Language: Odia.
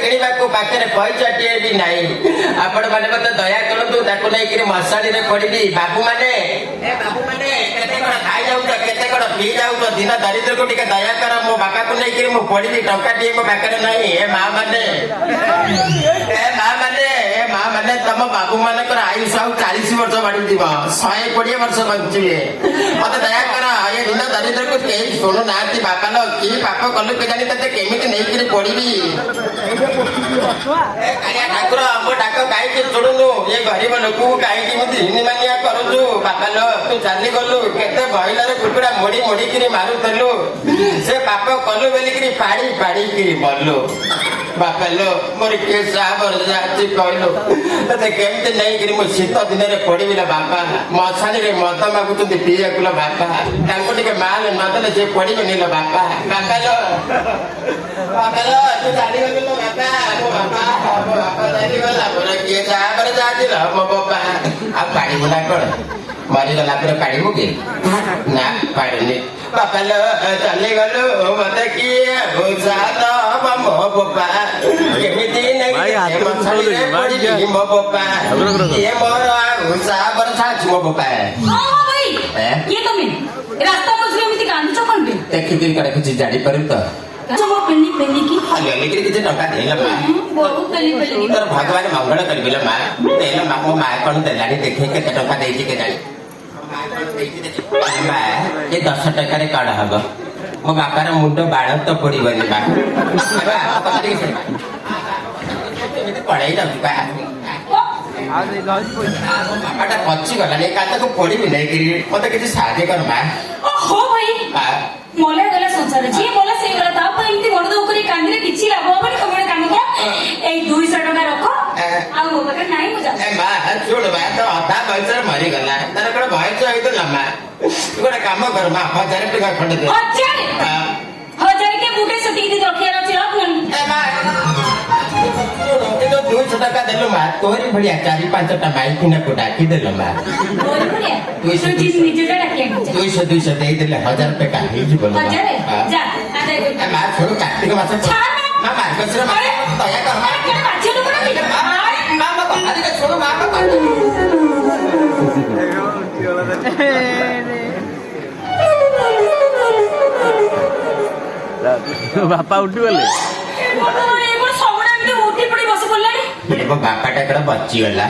କିଣିବାକୁ ପାଖରେ ପଇସାଟିଏ ବି ନାହିଁ। ଆପଣ ମାନେ ମତେ ଦୟା କରନ୍ତୁ, ତାକୁ ନେଇକିରି ମଶାଣିରେ ପଡିବି। ବାବୁ ମାନେ କେତେ କଣ ଖାଇ ଯାଉଛ, କେତେ କଣ ପିଇ ଯାଉଛ, ଦିନ ଦରିଦ୍ରକୁ ଟିକେ ଦୟା କର। ମୋ ବାପାକୁ ନେଇକିରି ମୁଁ ପଡିବି, ଟଙ୍କାଟିଏ ମୋ ପାଖରେ ନାହିଁ। ଏ ମା ମାନେ ତମ ବାବୁ ମାନଙ୍କର ଆୟୁଷ ଆଉ 40 ବର୍ଷ ବଢିଯିବ, 120 ବର୍ଷ ବଞ୍ଚିବେ। ମତେ ଦୟା କର, ଏ ଦିନ ଦରିଦ୍ରକୁ କେହି ଶୁଣୁନାହାନ୍ତି। ବାପା ଲୋ, କି ପାପ କଲୁ କେଜାଣି, ତତେ କେମିତି ନେଇକିରି ପଡିବି। ଠାକୁର ମୋ ଡାକ କାହିଁକି ଶୁଣୁନୁ? ଏ ଗରିବ ଲୋକକୁ କାହିଁକି ଏମିତି ହିନିମାନିଆ କରୁଛୁ? ବାପା ଲୋ, ତୁ ଚାଲିଗଲୁ, କେତେ ବଇଲାର କୁକୁଡ଼ା ମୋଡି ମୋଡିକିରି ମାରୁଥିଲୁ। ସେ ପାପ କଲୁ ବୋଲିକିରି ପାଡ଼ିକିରି ମଲୁ। ବାପା ଲୋ, ମୋର କିଏ ସାହାଯ୍ୟ ଅଛି କହିଲୁ? ତତେ କେମିତି ନେଇକିରି ମୁଁ ଶୀତ ଦିନରେ ପଡିବି ଲୋ ବାପା? ମଶାଣିରେ ମଦ ମାଗୁଛନ୍ତି ପିଇବାକୁ ଲୋ ବାପା। ତାଙ୍କୁ ଟିକେ ମାଲ ନଦେଲେ ସେ ପଡିବେନି ଲୋ ବାପା। ବାପା ଲୋ, ତୁ ଚାଲିଗଲୁ ଲୋ ବାପା। ମୋ ବାପା ଚାଲିଗଲା, ମୋର କିଏ ସାହାଯ୍ୟ ଯାଆନ୍ତି ଲୋ ମୋ ବାପା। ଆଉ ପାଡ଼ିବୁ ନା କଣ? ମରିଗଲା ପରେ ପାଡ଼ିବୁ କି? ନା, ପାଡ଼ିନି। ବାପା ଲୋ, ଚାଲିଗଲୁ, ମତେ କିଏ ବୁଝାତ ମୋ ବାପା। କେମିତି ମଶାଣିରେ ପଡିବି ମୋ ବାପା? କିଏ ମୋର ଆଉ ସାହାଯ୍ୟ ସାହାଯ୍ୟ ମୋ ବାପା। ଦେଖିକିରି କଣ କିଛି ଜାଣିପାରୁ ତ? କିଛି ଟଙ୍କା ଦେଲ ମା, ତୋର ଭଗବାନ ମଙ୍ଗଳ କରିବି ଲୋ ମା। ଦେଲ ମା, ମୋ ମା କଣ ଦେଲାଣି ଦେଖି, କେତେ ଟଙ୍କା ଦେଇଛି କେଜାଣି। ମା, ଏ 10 ଟଙ୍କାରେ କଣ ହବ? ମୋ ବାପାର ମୁଣ୍ଡ ବାଳ ତ ପଡିବନି ମା। ପଳେଇ ଯାଉଛି ବାପାଟା ପଚିଗଲାଣି, କାଲି ତାକୁ ପଡିବି ନେଇକିରି। ମତେ କିଛି ସାହାଯ୍ୟ କର ମା। ମଲା ଗଲା ସଂସାର, ଯିଏ ମଲା ସେ ଗଲା। ତାପରେ ଏମିତି ବଡ ଉପରେ କାନ୍ଦିଲେ କିଛି ଲାଭ ହବନି। ତମେ କାମ କର, ଏଇ 200 ଟଙ୍କା ରଖ। ଆଉ ମୋ ପାଖରେ ନାହିଁ, ମୁଁ ଯାଉଛି। ମା ଶୁଣ ମା, ତ ଅଧା ବୟସରେ ମରିଗଲା, ତାର କଣ ବୟସ ହେଇଥିଲା ମା? ଗୋଟେ କାମ କର ମା, 1000 ଟଙ୍କା ଖଣ୍ଡେ ଦେ। 1000 କେ ବୁଟେ ସେତିକି ରଖିବାର ଅଛି, ରଖୁନି। 200 ଟଙ୍କା ଦେଲୁ ମା, ତୋରି ଭଳିଆ 4-5ଟା ମାଇକିନାକୁ ଡାକିଦେଲ ମା। 200 ଦେଇଦେଲେ 1000 ଟଙ୍କା ହେଇଯିବ ମା। ଶୁଣୁ, କାର୍ତ୍ତିକ ମାସ ମା, ମାର୍ଗଶିର ମାସ ଦୟା କର ମା। କଥା ଟିକେ ଶୁଣୁ ମା। ବାପା ଉଠିଗଲେ, ବାପାଟା ବସିଗଲା।